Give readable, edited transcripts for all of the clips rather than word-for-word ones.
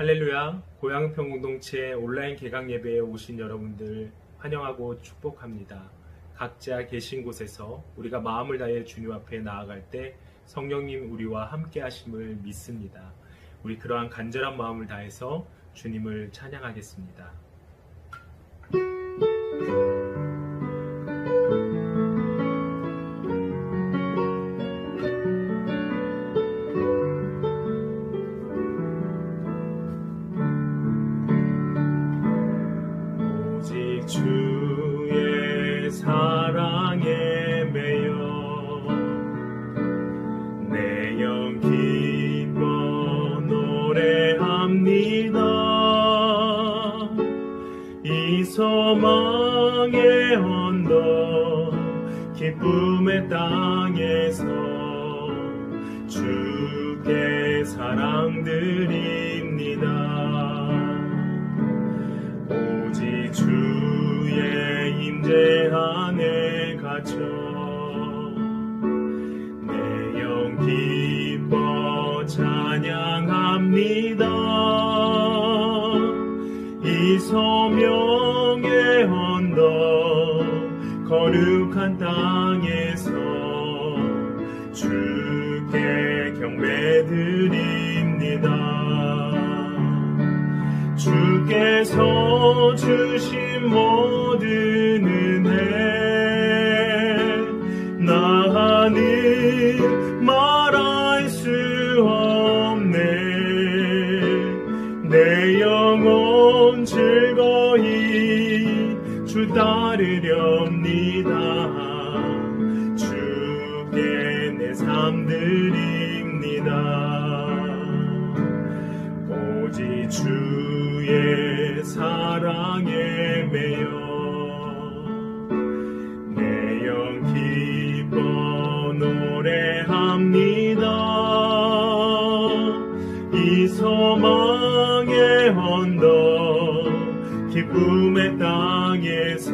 할렐루야, 고향평공동체 온라인 개강 예배에 오신 여러분들 환영하고 축복합니다. 각자 계신 곳에서 우리가 마음을 다해 주님 앞에 나아갈 때 성령님 우리와 함께 하심을 믿습니다. 우리 그러한 간절한 마음을 다해서 주님을 찬양하겠습니다. 주의 사랑에 매여 내 영 기뻐 노래합니다. 이 소망의 언덕 기쁨의 땅에서 주께 사랑드립니다. 오직 주의 임재 안에 갇혀 내 영 기뻐 찬양합니다. 이 소명의 언덕 거룩한 땅에서 주께 경배드립니다. 주께서 주신 모든 은혜 나는 말할 수 없네. 내 영혼 즐거이 주 따르렵니다. 주께 내 삶 드립니다. 오직 주의 사랑에 매여 내 영 기뻐 노래합니다. 이 소망의 언덕 기쁨의 땅에서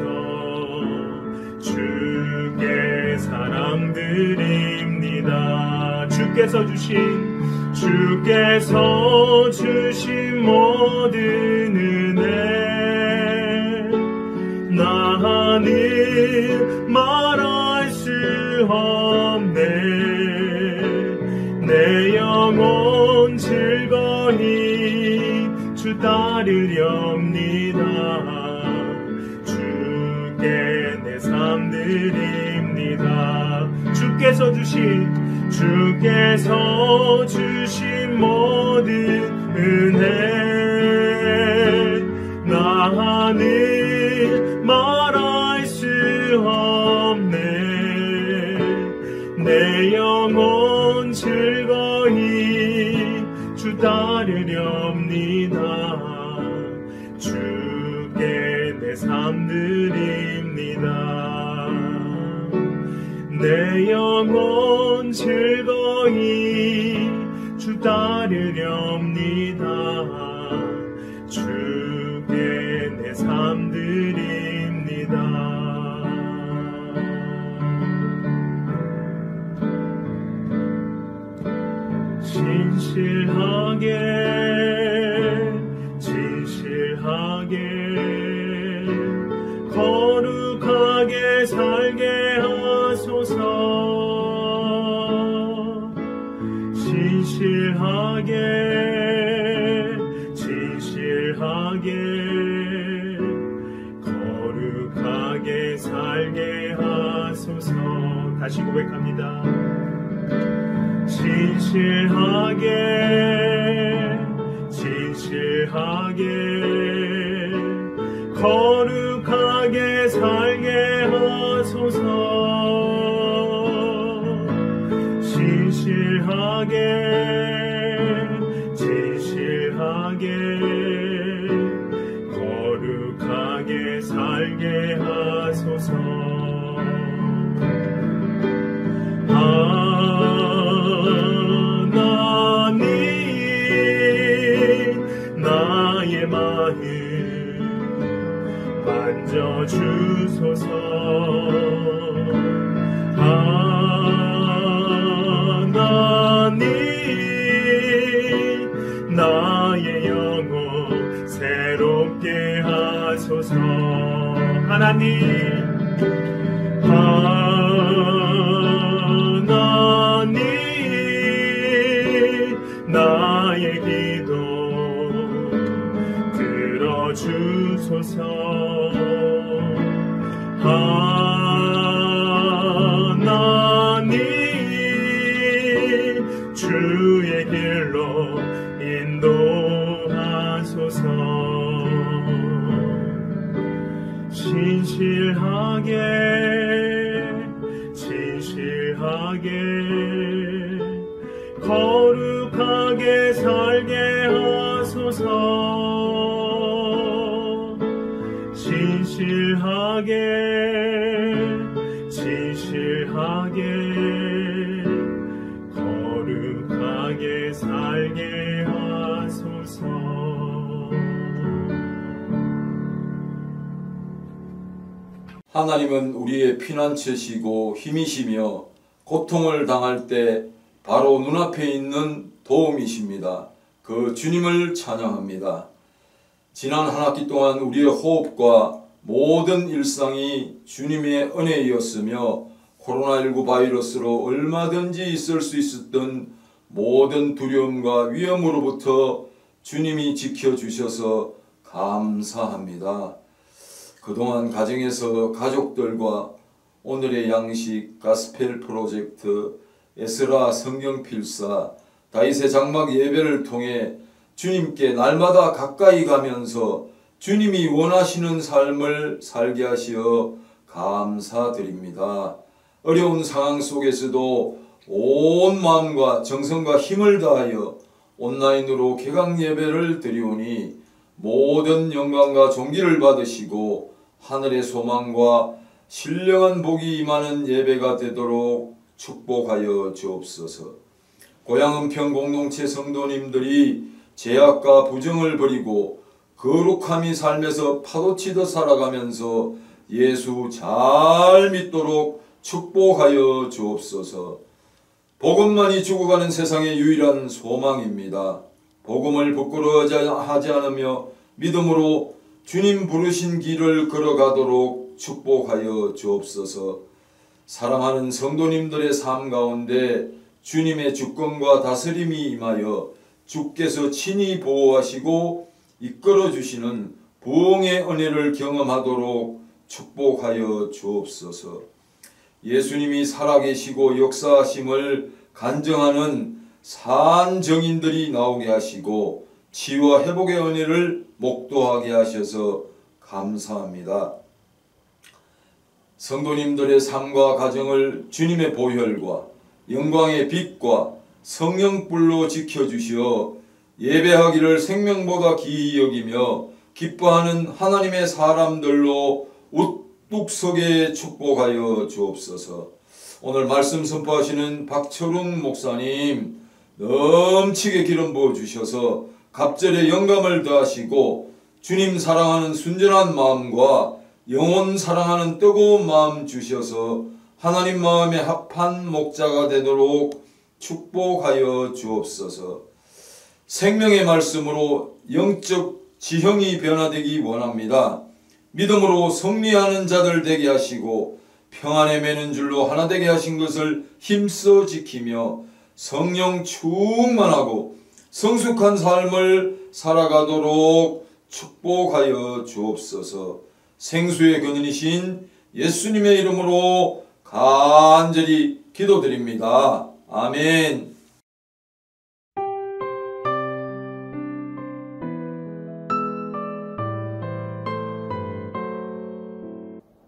주께 사랑드립니다. 주께서 주신 모든 은혜 나는 말할 수 없네. 내 영혼 즐거이 주 따르렵니다. 주께 내 삶 드립니다. 주께서 주신 모든 은혜 나는 말할 수 없네. 내 영혼 즐거이 주 따르렵니다. 주께 내 삶 드립니다. 내 영혼 즐거이 주 따르렵니다. 주께 내 삶 드립니다. 진실하게 거룩하게 살게 하소서. 진실하게 거룩하게 살게 하소서. 다시 고백합니다. 진실하게 거룩하게 살게 하소서. 진실하게 거룩하게 살게 하소서. 하나님 나의 마음 만져주소서. 하나님 나의 영 나의 기도 들어주소서. 하나님 주의 길로 인도하소서. 진실하게 거룩하게 살게 하소서. 진실하게 거룩하게 살게 하소서. 하나님은 우리의 피난처시고 힘이시며 고통을 당할 때 바로 눈앞에 있는 도움이십니다. 그 주님을 찬양합니다. 지난 한 학기 동안 우리의 호흡과 모든 일상이 주님의 은혜이었으며 코로나19 바이러스로 얼마든지 있을 수 있었던 모든 두려움과 위험으로부터 주님이 지켜주셔서 감사합니다. 그동안 가정에서 가족들과 오늘의 양식, 가스펠 프로젝트, 에스라 성경필사, 다윗의 장막 예배를 통해 주님께 날마다 가까이 가면서 주님이 원하시는 삶을 살게 하시어 감사드립니다. 어려운 상황 속에서도 온 마음과 정성과 힘을 다하여 온라인으로 개강 예배를 드리오니 모든 영광과 존귀를 받으시고 하늘의 소망과 신령한 복이 임하는 예배가 되도록 축복하여 주옵소서. 고향은평 공동체 성도님들이 죄악과 부정을 버리고 거룩함이 삶에서 파도치듯 살아가면서 예수 잘 믿도록 축복하여 주옵소서. 복음만이 죽어가는 세상의 유일한 소망입니다. 복음을 부끄러워하지 않으며 믿음으로 주님 부르신 길을 걸어가도록 축복하여 주옵소서. 사랑하는 성도님들의 삶 가운데 주님의 주권과 다스림이 임하여 주께서 친히 보호하시고 이끌어 주시는 부흥의 은혜를 경험하도록 축복하여 주옵소서. 예수님이 살아계시고 역사하심을 간증하는 산 증인들이 나오게 하시고 치유와 회복의 은혜를 목도하게 하셔서 감사합니다. 성도님들의 삶과 가정을 주님의 보혈과 영광의 빛과 성령불로 지켜주시어 예배하기를 생명보다 귀히 여기며 기뻐하는 하나님의 사람들로 우뚝 서게 축복하여 주옵소서. 오늘 말씀 선포하시는 박철웅 목사님 넘치게 기름 부어주셔서 갑절에 영감을 더하시고 주님 사랑하는 순전한 마음과 영혼 사랑하는 뜨거운 마음 주셔서 하나님 마음에 합한 목자가 되도록 축복하여 주옵소서. 생명의 말씀으로 영적 지형이 변화되기 원합니다. 믿음으로 승리하는 자들 되게 하시고 평안에 매는 줄로 하나 되게 하신 것을 힘써 지키며 성령 충만하고 성숙한 삶을 살아가도록 축복하여 주옵소서. 생수의 근원이신 예수님의 이름으로 간절히 기도드립니다. 아멘.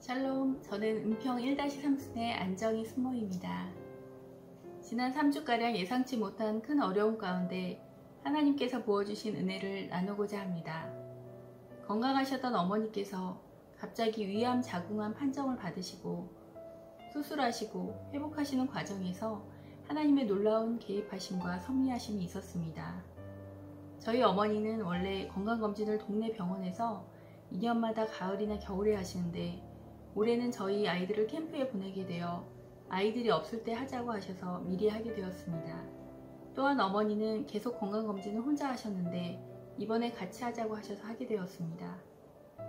샬롬, 저는 은평 1-3순의 안정희 순모입니다. 지난 3주가량 예상치 못한 큰 어려움 가운데 하나님께서 부어주신 은혜를 나누고자 합니다. 건강하셨던 어머니께서 갑자기 위암 자궁암 판정을 받으시고 수술하시고 회복하시는 과정에서 하나님의 놀라운 개입하심과 섭리하심이 있었습니다. 저희 어머니는 원래 건강검진을 동네 병원에서 2년마다 가을이나 겨울에 하시는데 올해는 저희 아이들을 캠프에 보내게 되어 아이들이 없을 때 하자고 하셔서 미리 하게 되었습니다. 또한 어머니는 계속 건강검진을 혼자 하셨는데 이번에 같이 하자고 하셔서 하게 되었습니다.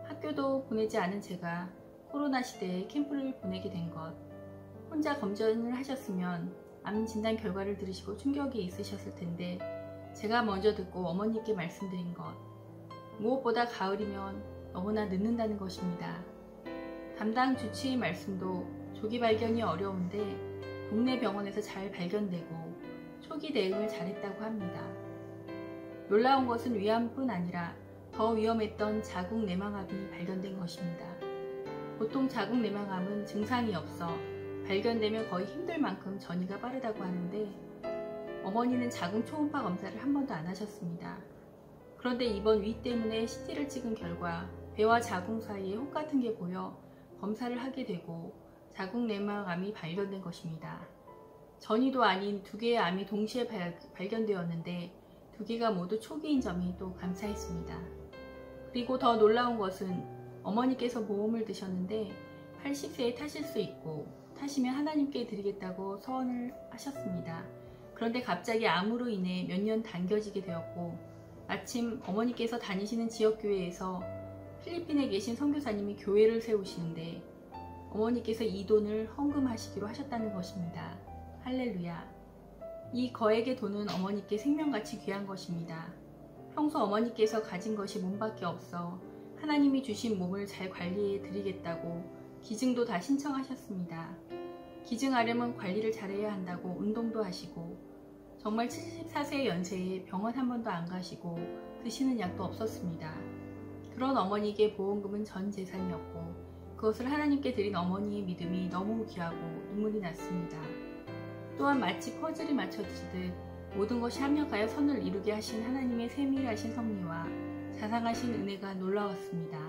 학교도 보내지 않은 제가 코로나 시대에 캠프를 보내게 된 것, 혼자 검전을 하셨으면 암 진단 결과를 들으시고 충격이 있으셨을 텐데 제가 먼저 듣고 어머니께 말씀드린 것, 무엇보다 가을이면 너무나 늦는다는 것입니다. 담당 주치의 말씀도 조기 발견이 어려운데 동네 병원에서 잘 발견되고 초기 대응을 잘했다고 합니다. 놀라운 것은 위암뿐 아니라 더 위험했던 자궁 내막암이 발견된 것입니다. 보통 자궁 내막암은 증상이 없어 발견되면 거의 힘들 만큼 전이가 빠르다고 하는데 어머니는 자궁 초음파 검사를 한 번도 안 하셨습니다. 그런데 이번 위 때문에 CT를 찍은 결과 배와 자궁 사이에 혹 같은 게 보여 검사를 하게 되고 자궁 내막암이 발견된 것입니다. 전이도 아닌 2개의 암이 동시에 발견되었는데 2개가 모두 초기인 점이 또 감사했습니다. 그리고 더 놀라운 것은 어머니께서 모험을 드셨는데 80세에 타실 수 있고 타시면 하나님께 드리겠다고 서원을 하셨습니다. 그런데 갑자기 암으로 인해 몇 년 당겨지게 되었고 마침 어머니께서 다니시는 지역교회에서 필리핀에 계신 선교사님이 교회를 세우시는데 어머니께서 이 돈을 헌금하시기로 하셨다는 것입니다. 할렐루야. 이 거액의 돈은 어머니께 생명같이 귀한 것입니다. 평소 어머니께서 가진 것이 몸밖에 없어 하나님이 주신 몸을 잘 관리해 드리겠다고 기증도 다 신청하셨습니다. 기증하려면 관리를 잘해야 한다고 운동도 하시고 정말 74세 연세에 병원 한 번도 안 가시고 드시는 약도 없었습니다. 그런 어머니에게 보험금은 전 재산이었고 그것을 하나님께 드린 어머니의 믿음이 너무 귀하고 눈물이 났습니다. 또한 마치 퍼즐이 맞춰지듯 모든 것이 합력하여 선을 이루게 하신 하나님의 세밀하신 섭리와 자상하신 은혜가 놀라웠습니다.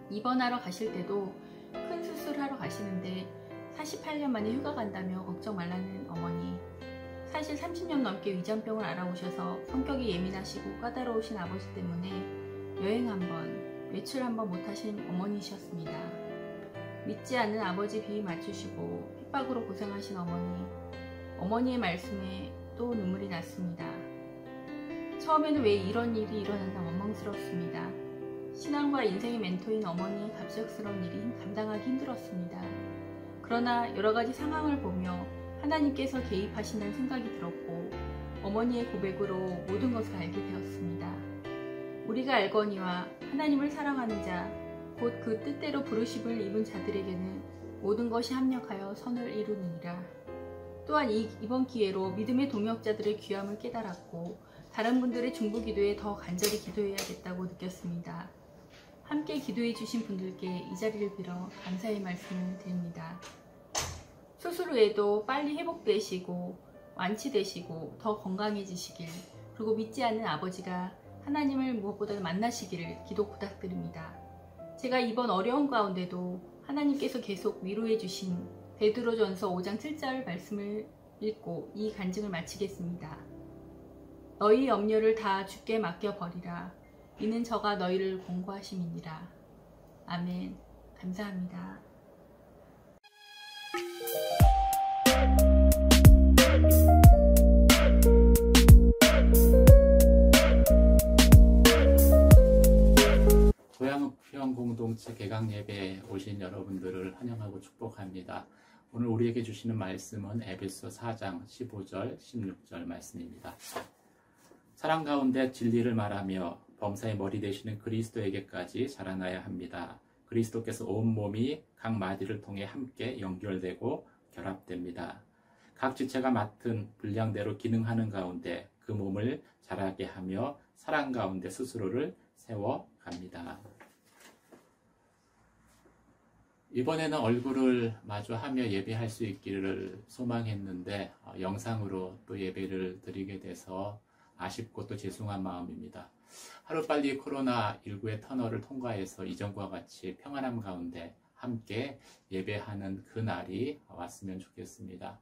입원하러 가실 때도 큰 수술하러 가시는데 48년 만에 휴가 간다며 걱정 말라는 어머니, 사실 30년 넘게 위장병을 앓아오셔서 성격이 예민하시고 까다로우신 아버지 때문에 여행 한번, 외출 한번 못하신 어머니셨습니다. 믿지 않는 아버지 비위 맞추시고 핍박으로 고생하신 어머니의 말씀에 또 눈물이 났습니다. 처음에는 왜 이런 일이 일어났나 원망스럽습니다. 신앙과 인생의 멘토인 어머니의 갑작스러운 일이 감당하기 힘들었습니다. 그러나 여러가지 상황을 보며 하나님께서 개입하신다는 생각이 들었고 어머니의 고백으로 모든 것을 알게 되었습니다. 우리가 알거니와 하나님을 사랑하는 자, 곧 그 뜻대로 부르심을 입은 자들에게는 모든 것이 합력하여 선을 이루느니라. 또한 이번 기회로 믿음의 동역자들의 귀함을 깨달았고 다른 분들의 중보기도에 더 간절히 기도해야겠다고 느꼈습니다. 함께 기도해 주신 분들께 이 자리를 빌어 감사의 말씀을 드립니다. 수술 후에도 빨리 회복되시고 완치되시고 더 건강해지시길, 그리고 믿지 않는 아버지가 하나님을 무엇보다 만나시기를 기도 부탁드립니다. 제가 이번 어려운 가운데도 하나님께서 계속 위로해 주신 베드로전서 5장 7절 말씀을 읽고 이 간증을 마치겠습니다. 너희 염려를 다 주께 맡겨버리라. 이는 저가 너희를 공고하심이니라. 아멘. 감사합니다. 고향은평 공동체 개강 예배에 오신 여러분들을 환영하고 축복합니다. 오늘 우리에게 주시는 말씀은 에베소 4장 15절 16절 말씀입니다. 사랑 가운데 진리를 말하며 범사의 머리 되시는 그리스도에게까지 자라나야 합니다. 그리스도께서 온 몸이 각 마디를 통해 함께 연결되고 결합됩니다. 각 지체가 맡은 분량대로 기능하는 가운데 그 몸을 자라게 하며 사랑 가운데 스스로를 세워갑니다. 이번에는 얼굴을 마주하며 예배할 수 있기를 소망했는데 영상으로 또 예배를 드리게 돼서 아쉽고 또 죄송한 마음입니다. 하루빨리 코로나19의 터널을 통과해서 이전과 같이 평안함 가운데 함께 예배하는 그 날이 왔으면 좋겠습니다.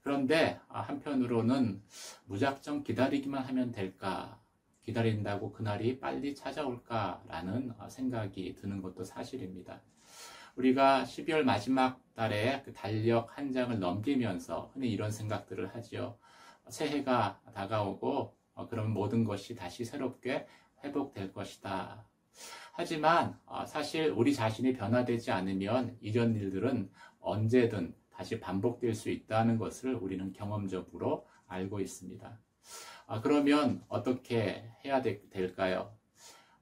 그런데 한편으로는 무작정 기다리기만 하면 될까, 기다린다고 그날이 빨리 찾아올까라는 생각이 드는 것도 사실입니다. 우리가 12월 마지막 달에 그 달력 한 장을 넘기면서 흔히 이런 생각들을 하지요. 새해가 다가오고 그럼 모든 것이 다시 새롭게 회복될 것이다. 하지만 사실 우리 자신이 변화되지 않으면 이전 일들은 언제든 다시 반복될 수 있다는 것을 우리는 경험적으로 알고 있습니다. 그러면 어떻게 해야 될까요?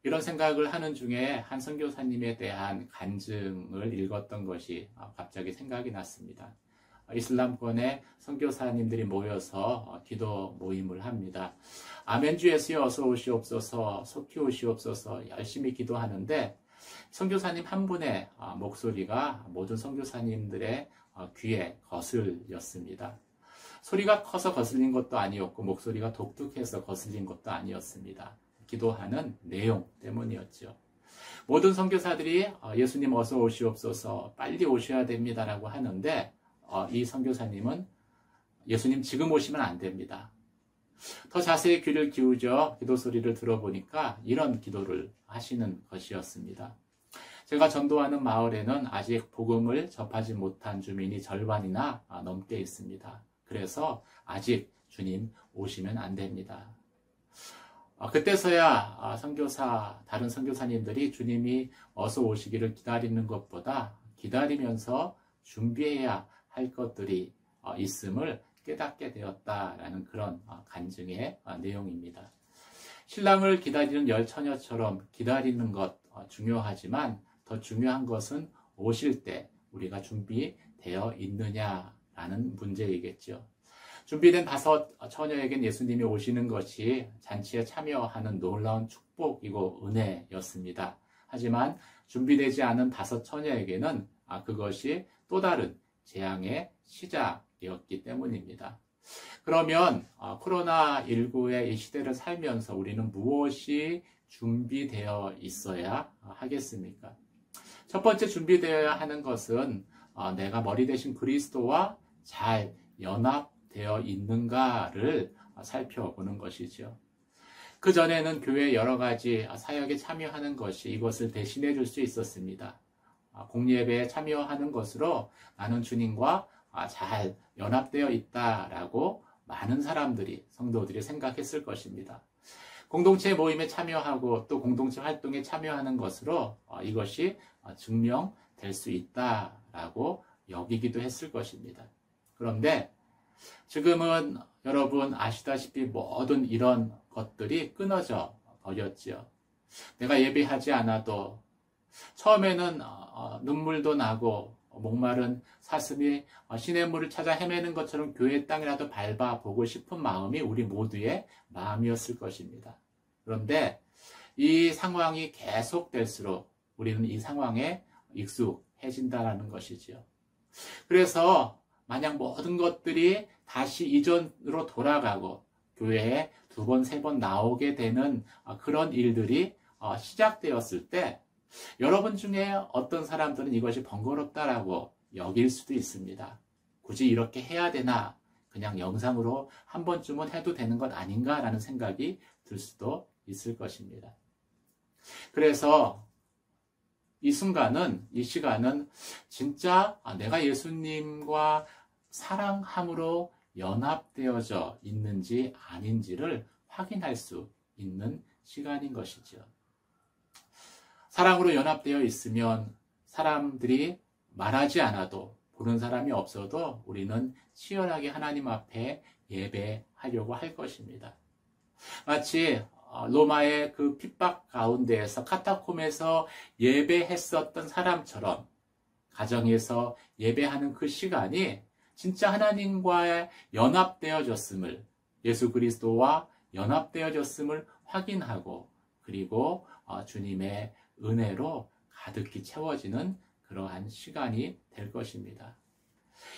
이런 생각을 하는 중에 한 선교사님에 대한 간증을 읽었던 것이 갑자기 생각이 났습니다. 이슬람권의 선교사님들이 모여서 기도 모임을 합니다. 아멘주 예수여 어서 오시옵소서, 속히 오시옵소서 열심히 기도하는데 선교사님 한 분의 목소리가 모든 선교사님들의 귀에 거슬렸습니다. 소리가 커서 거슬린 것도 아니었고 목소리가 독특해서 거슬린 것도 아니었습니다. 기도하는 내용 때문이었죠. 모든 선교사들이 예수님 어서 오시옵소서, 빨리 오셔야 됩니다라고 하는데 이 선교사님은 예수님 지금 오시면 안 됩니다. 더 자세히 귀를 기울여 기도 소리를 들어보니까 이런 기도를 하시는 것이었습니다. 제가 전도하는 마을에는 아직 복음을 접하지 못한 주민이 절반이나 넘게 있습니다. 그래서 아직 주님 오시면 안 됩니다. 그때서야 다른 선교사님들이 주님이 어서 오시기를 기다리는 것보다 기다리면서 준비해야 할 것들이 있음을 깨닫게 되었다라는 그런 간증의 내용입니다. 신랑을 기다리는 열처녀처럼 기다리는 것 중요하지만 더 중요한 것은 오실 때 우리가 준비되어 있느냐라는 문제이겠죠. 준비된 5 처녀에겐 예수님이 오시는 것이 잔치에 참여하는 놀라운 축복이고 은혜였습니다. 하지만 준비되지 않은 5 처녀에게는 그것이 또 다른 재앙의 시작이었기 때문입니다. 그러면 코로나19의 이 시대를 살면서 우리는 무엇이 준비되어 있어야 하겠습니까? 첫 번째 준비되어야 하는 것은 내가 머리 대신 그리스도와 잘 연합되어 있는가를 살펴보는 것이죠. 그 전에는 교회 여러 가지 사역에 참여하는 것이 이것을 대신해 줄 수 있었습니다. 공예배에 참여하는 것으로 나는 주님과 잘 연합되어 있다라고 많은 사람들이, 성도들이 생각했을 것입니다. 공동체 모임에 참여하고 또 공동체 활동에 참여하는 것으로 이것이 증명될 수 있다라고 여기기도 했을 것입니다. 그런데 지금은 여러분 아시다시피 모든 이런 것들이 끊어져 버렸죠. 내가 예배하지 않아도 처음에는 눈물도 나고 목마른 사슴이 시냇물을 찾아 헤매는 것처럼 교회 땅이라도 밟아보고 싶은 마음이 우리 모두의 마음이었을 것입니다. 그런데 이 상황이 계속될수록 우리는 이 상황에 익숙해진다는 것이죠. 그래서 만약 모든 것들이 다시 이전으로 돌아가고 교회에 2번, 3번 나오게 되는 그런 일들이 시작되었을 때 여러분 중에 어떤 사람들은 이것이 번거롭다라고 여길 수도 있습니다. 굳이 이렇게 해야 되나? 그냥 영상으로 한 번쯤은 해도 되는 것 아닌가라는 생각이 들 수도 있을 것입니다. 그래서 이 시간은 진짜 내가 예수님과 사랑함으로 연합되어져 있는지 아닌지를 확인할 수 있는 시간인 것이죠. 사랑으로 연합되어 있으면 사람들이 말하지 않아도 보는 사람이 없어도 우리는 치열하게 하나님 앞에 예배하려고 할 것입니다. 마치 로마의 그 핍박 가운데에서 카타콤에서 예배했었던 사람처럼 가정에서 예배하는 그 시간이 진짜 하나님과의 연합되어졌음을, 예수 그리스도와 연합되어졌음을 확인하고 그리고 주님의 은혜로 가득히 채워지는 그러한 시간이 될 것입니다.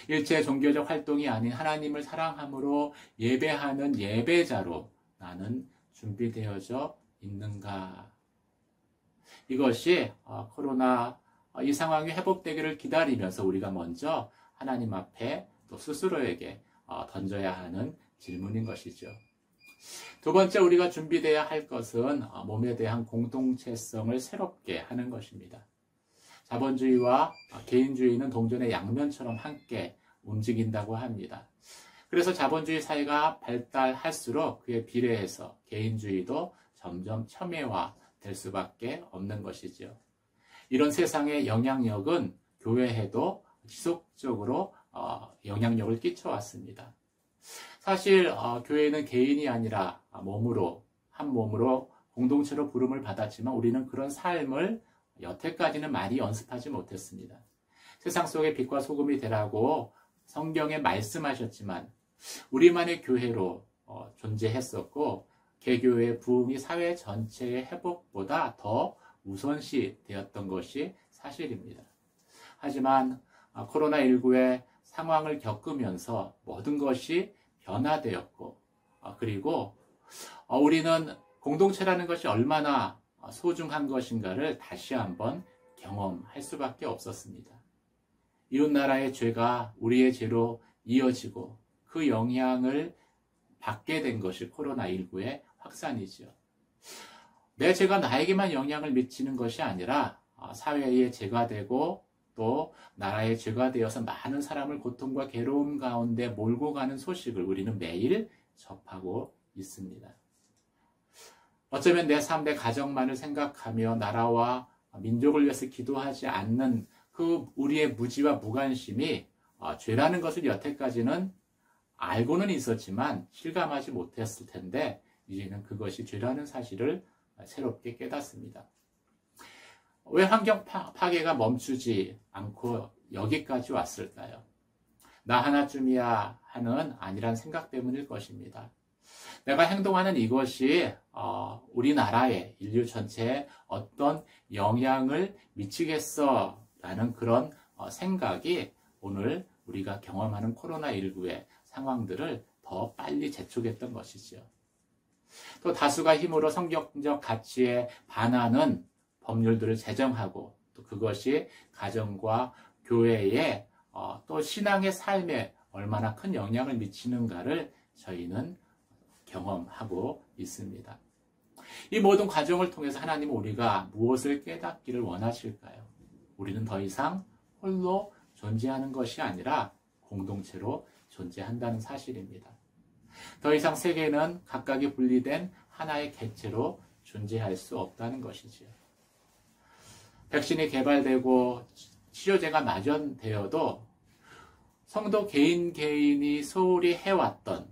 일체 종교적 활동이 아닌 하나님을 사랑함으로 예배하는 예배자로 나는 준비되어져 있는가? 이것이 코로나 이 상황이 회복되기를 기다리면서 우리가 먼저 하나님 앞에 또 스스로에게 던져야 하는 질문인 것이죠. 두 번째 우리가 준비되어야 할 것은 몸에 대한 공동체성을 새롭게 하는 것입니다. 자본주의와 개인주의는 동전의 양면처럼 함께 움직인다고 합니다. 그래서 자본주의 사회가 발달할수록 그에 비례해서 개인주의도 점점 첨예화 될 수밖에 없는 것이죠. 이런 세상의 영향력은 교회에도 지속적으로 영향력을 끼쳐왔습니다. 사실 교회는 개인이 아니라 몸으로, 한 몸으로 공동체로 부름을 받았지만 우리는 그런 삶을 여태까지는 많이 연습하지 못했습니다. 세상 속의 빛과 소금이 되라고 성경에 말씀하셨지만 우리만의 교회로 존재했었고 개교의 부흥이 사회 전체의 회복보다 더 우선시 되었던 것이 사실입니다. 하지만 코로나19의 상황을 겪으면서 모든 것이 변화되었고 그리고 우리는 공동체라는 것이 얼마나 소중한 것인가를 다시 한번 경험할 수밖에 없었습니다. 이웃나라의 죄가 우리의 죄로 이어지고 그 영향을 받게 된 것이 코로나19의 확산이죠. 내 죄가 나에게만 영향을 미치는 것이 아니라 사회의 죄가 되고 또 나라의 죄가 되어서 많은 사람을 고통과 괴로움 가운데 몰고 가는 소식을 우리는 매일 접하고 있습니다. 어쩌면 내 삶, 내 가정만을 생각하며 나라와 민족을 위해서 기도하지 않는 그 우리의 무지와 무관심이 죄라는 것을 여태까지는 알고는 있었지만 실감하지 못했을 텐데 이제는 그것이 죄라는 사실을 새롭게 깨닫습니다. 왜 환경 파괴가 멈추지 않고 여기까지 왔을까요? 나 하나쯤이야 하는 아니란 생각 때문일 것입니다. 내가 행동하는 이것이 우리나라에 인류 전체에 어떤 영향을 미치겠어 라는 그런 생각이 오늘 우리가 경험하는 코로나19의 상황들을 더 빨리 재촉했던 것이죠. 또 다수가 힘으로 성경적 가치에 반하는 법률들을 제정하고 또 그것이 가정과 교회에 또 신앙의 삶에 얼마나 큰 영향을 미치는가를 저희는 경험하고 있습니다. 이 모든 과정을 통해서 하나님은 우리가 무엇을 깨닫기를 원하실까요? 우리는 더 이상 홀로 존재하는 것이 아니라 공동체로 존재한다는 사실입니다. 더 이상 세계는 각각이 분리된 하나의 객체로 존재할 수 없다는 것이지요. 백신이 개발되고 치료제가 마련되어도 성도 개인이 소홀히 해왔던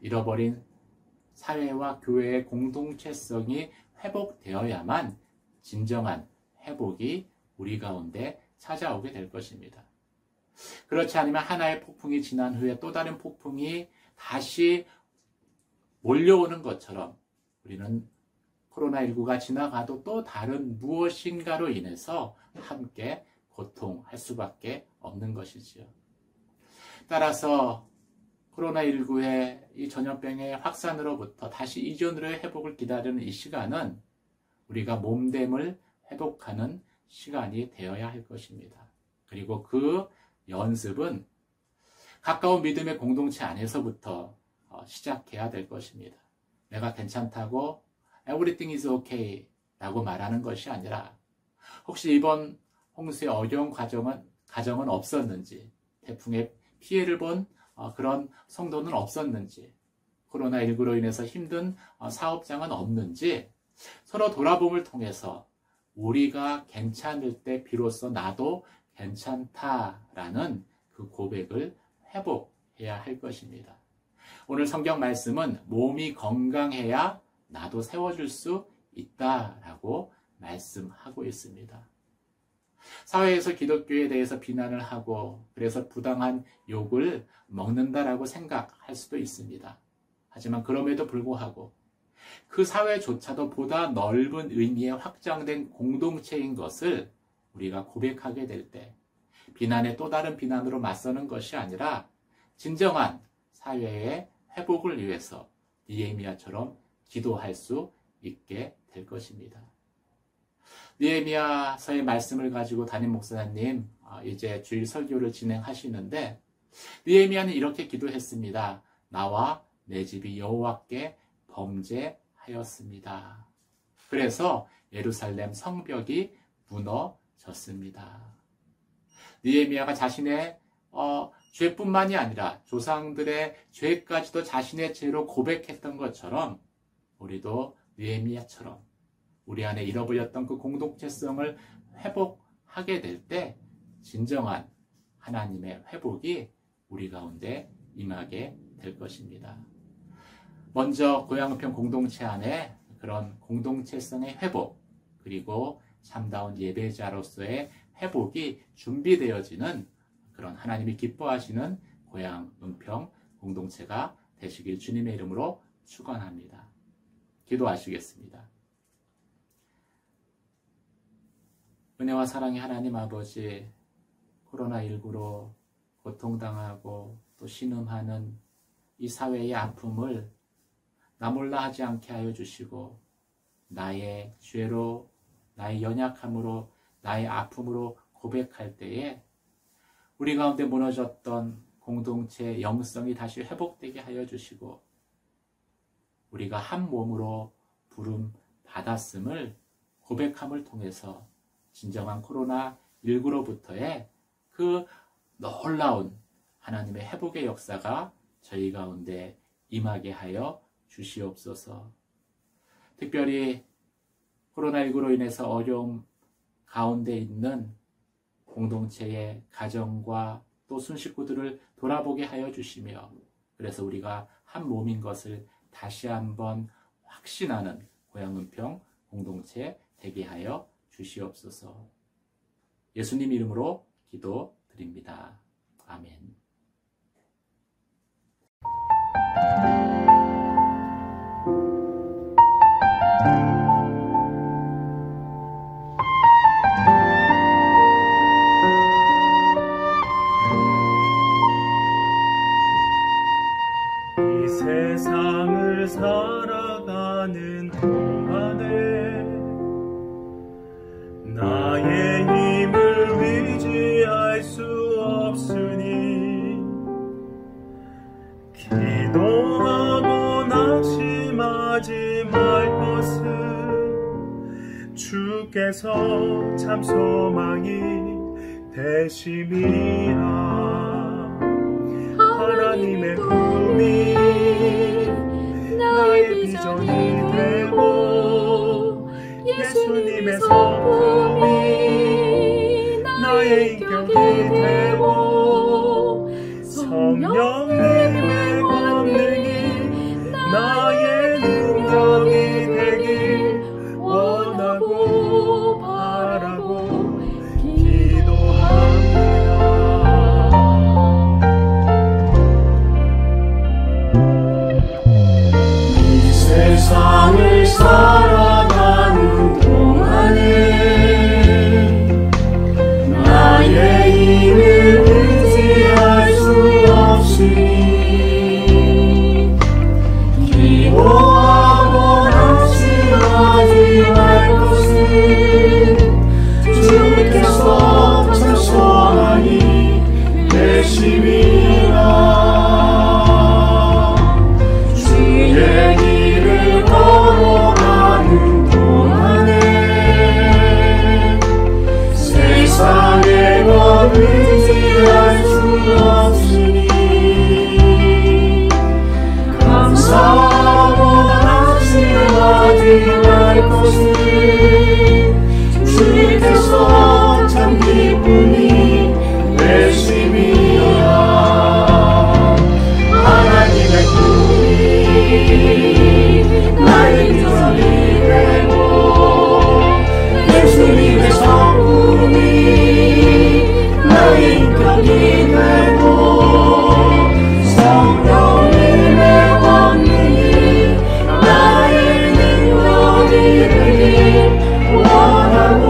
잃어버린 사회와 교회의 공동체성이 회복되어야만 진정한 회복이 우리 가운데 찾아오게 될 것입니다. 그렇지 않으면 하나의 폭풍이 지난 후에 또 다른 폭풍이 다시 몰려오는 것처럼 우리는 코로나19가 지나가도 또 다른 무엇인가로 인해서 함께 고통할 수밖에 없는 것이지요. 따라서 코로나19의 이 전염병의 확산으로부터 다시 이전으로의 회복을 기다리는 이 시간은 우리가 몸됨을 회복하는 시간이 되어야 할 것입니다. 그리고 그 연습은 가까운 믿음의 공동체 안에서부터 시작해야 될 것입니다. 내가 괜찮다고 everything is okay 라고 말하는 것이 아니라 혹시 이번 홍수의 어려운 가정은 없었는지, 태풍의 피해를 본 그런 성도는 없었는지, 코로나19로 인해서 힘든 사업장은 없는지 서로 돌아봄을 통해서 우리가 괜찮을 때 비로소 나도 괜찮다라는 그 고백을 회복해야 할 것입니다. 오늘 성경 말씀은 몸이 건강해야 나도 세워줄 수 있다라고 말씀하고 있습니다. 사회에서 기독교에 대해서 비난을 하고 그래서 부당한 욕을 먹는다라고 생각할 수도 있습니다. 하지만 그럼에도 불구하고 그 사회조차도 보다 넓은 의미의 확장된 공동체인 것을 우리가 고백하게 될 때 비난의 또 다른 비난으로 맞서는 것이 아니라 진정한 사회의 회복을 위해서 느헤미야처럼 기도할 수 있게 될 것입니다. 느헤미야서의 말씀을 가지고 담임 목사님 이제 주일 설교를 진행하시는데 느헤미야는 이렇게 기도했습니다. 나와 내 집이 여호와께 범죄하였습니다. 그래서 예루살렘 성벽이 무너졌습니다. 느헤미야가 자신의 죄뿐만이 아니라 조상들의 죄까지도 자신의 죄로 고백했던 것처럼 우리도 느헤미야처럼 우리 안에 잃어버렸던 그 공동체성을 회복하게 될 때 진정한 하나님의 회복이 우리 가운데 임하게 될 것입니다. 먼저 고향은평 공동체 안에 그런 공동체성의 회복, 그리고 참다운 예배자로서의 회복이 준비되어지는 그런 하나님이 기뻐하시는 고향은평 공동체가 되시길 주님의 이름으로 축원합니다. 기도하시겠습니다. 은혜와 사랑의 하나님 아버지, 코로나19로 고통당하고 또 신음하는 이 사회의 아픔을 나 몰라 하지 않게 하여 주시고, 나의 죄로, 나의 연약함으로, 나의 아픔으로 고백할 때에 우리 가운데 무너졌던 공동체의 영성이 다시 회복되게 하여 주시고, 우리가 한 몸으로 부름 받았음을 고백함을 통해서 진정한 코로나19로부터의 그 놀라운 하나님의 회복의 역사가 저희 가운데 임하게 하여 주시옵소서. 특별히 코로나19로 인해서 어려움 가운데 있는 공동체의 가정과 또 순식구들을 돌아보게 하여 주시며, 그래서 우리가 한 몸인 것을 다시 한번 확신하는 고향은평 공동체 되게 하여 주시옵소서. 예수님 이름으로 기도드립니다. 아멘. 이 세상을 살아가는 동안에 나의 힘을 의지할 수 없으니 기도하고 낙심하지 말 것을 주께서 참 소망이 되심이라. 하나님의 꿈이 나의 비전이 되고 예수님의 성품이 나의 인격이 되고 성령님의 권능이 나의 능력이 되길 원하고 바라고 기도합니다. 세상을 살아가는 동안에 나의 힘을 의지할 수 없으니 기도하고 낙심하지 말 것을 주께서 참 소망이 되심이라. 걸어가는 동안에 세상에 넌 의지할 수 없으니 감사하고 낙심하지 말 것을 주께서 참 기쁨이 되심이라. 하나님의 나의 비전이 되고 예수님의 성품이 나의 인격이 되고 성령님의 권능이 나의 능력이 되길 원하고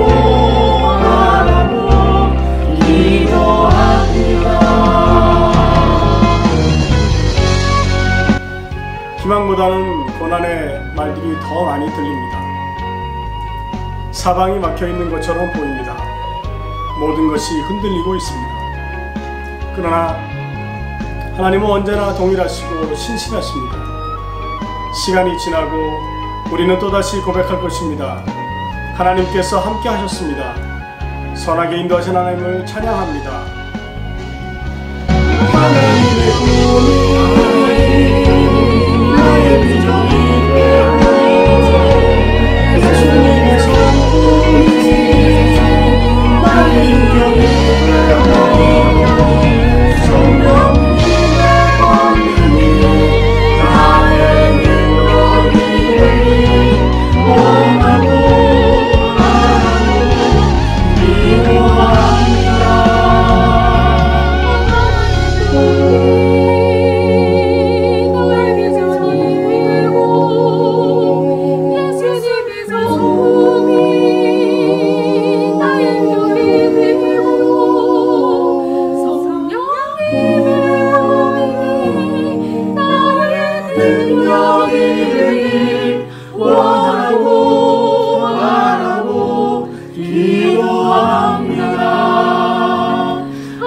바라고 기도합니다. 희망보다는 고난의 말들이 더 많이 들립니다. 사방이 막혀있는 것처럼 보입니다. 모든 것이 흔들리고 있습니다. 그러나 하나님은 언제나 동일하시고 신실하십니다. 시간이 지나고 우리는 또다시 고백할 것입니다. 하나님께서 함께 하셨습니다. 선하게 인도하신 하나님을 찬양합니다. 하나님의 꿈이 나의 비전이 되고 예수님의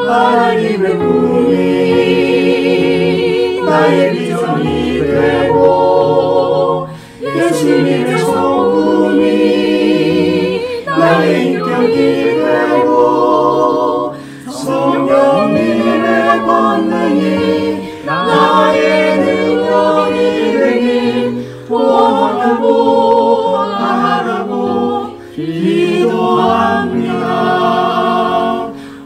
하나님의 꿈이 나의 비전이 되고 예수님의 성품이 나의 인격이 되고 성령님의 권능이 나의 능력이 되길 원하고 바라고 기도합니다.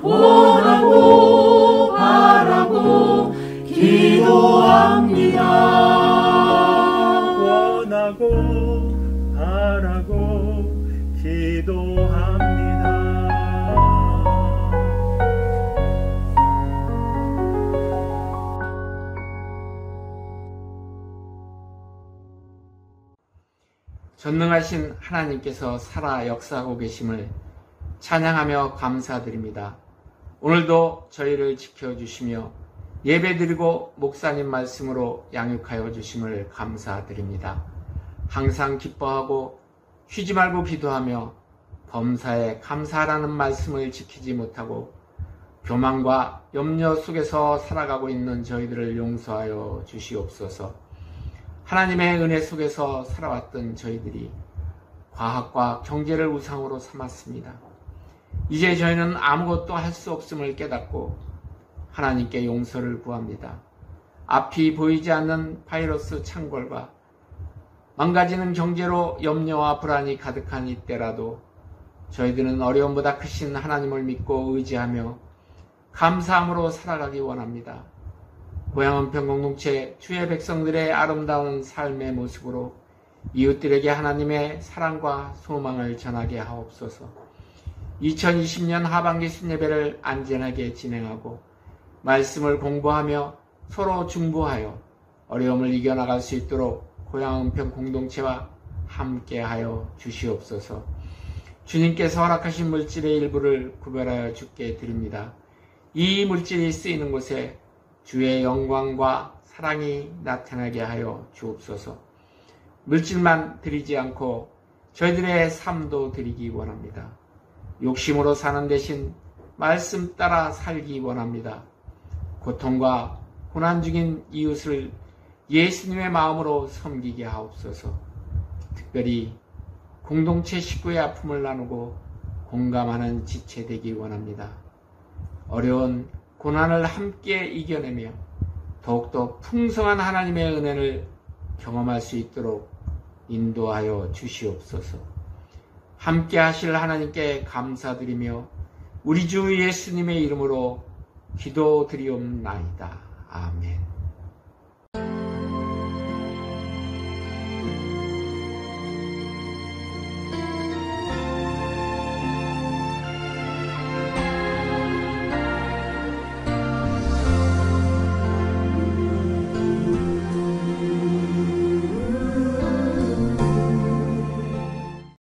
원하고 바라고 기도합니다. 원하고 바라고 기도합니다. 전능하신 하나님께서 살아 역사하고 계심을 찬양하며 감사드립니다. 오늘도 저희를 지켜주시며 예배드리고 목사님 말씀으로 양육하여 주심을 감사드립니다. 항상 기뻐하고 쉬지 말고 기도하며 범사에 감사하라는 말씀을 지키지 못하고 교만과 염려 속에서 살아가고 있는 저희들을 용서하여 주시옵소서. 하나님의 은혜 속에서 살아왔던 저희들이 과학과 경제를 우상으로 삼았습니다. 이제 저희는 아무것도 할 수 없음을 깨닫고 하나님께 용서를 구합니다. 앞이 보이지 않는 바이러스 창궐과 망가지는 경제로 염려와 불안이 가득한 이때라도 저희들은 어려움보다 크신 하나님을 믿고 의지하며 감사함으로 살아가기 원합니다. 고향은평 공동체 주의 백성들의 아름다운 삶의 모습으로 이웃들에게 하나님의 사랑과 소망을 전하게 하옵소서. 2020년 하반기 순예배를 안전하게 진행하고 말씀을 공부하며 서로 중보하여 어려움을 이겨나갈 수 있도록 고향은평 공동체와 함께하여 주시옵소서. 주님께서 허락하신 물질의 일부를 구별하여 주께 드립니다. 이 물질이 쓰이는 곳에 주의 영광과 사랑이 나타나게 하여 주옵소서. 물질만 드리지 않고 저희들의 삶도 드리기 원합니다. 욕심으로 사는 대신 말씀 따라 살기 원합니다. 고통과 고난 중인 이웃을 예수님의 마음으로 섬기게 하옵소서. 특별히 공동체 식구의 아픔을 나누고 공감하는 지체 되기 원합니다. 어려운 고난을 함께 이겨내며 더욱더 풍성한 하나님의 은혜를 경험할 수 있도록 인도하여 주시옵소서. 함께 하실 하나님께 감사드리며 우리 주 예수님의 이름으로 기도드리옵나이다. 아멘.